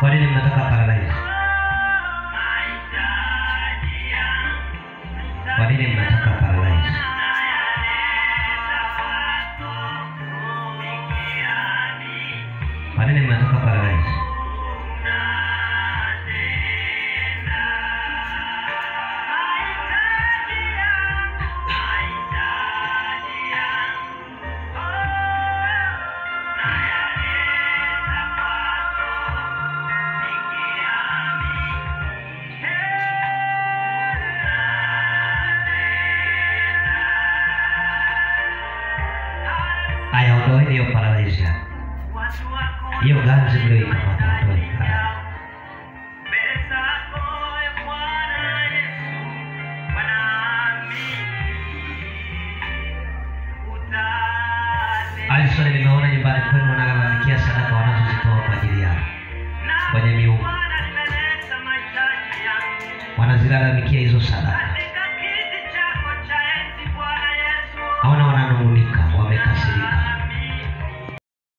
Kwa nini mnataka paralyze? Kwa nini mnataka paralyze? Kwa nini mnataka paralyze? Aya, ondoeni hiyo paralyze. Hiyo ganzi mlioikamata ondoeni. Alison, nimeona nyumbani kwenu wanalalamikia sadaka wanazozitoa kwa ajili yao kwenye miungu. Wanazilalamikia hizo sadaka. Hawana wananung'unika, wamekasirika.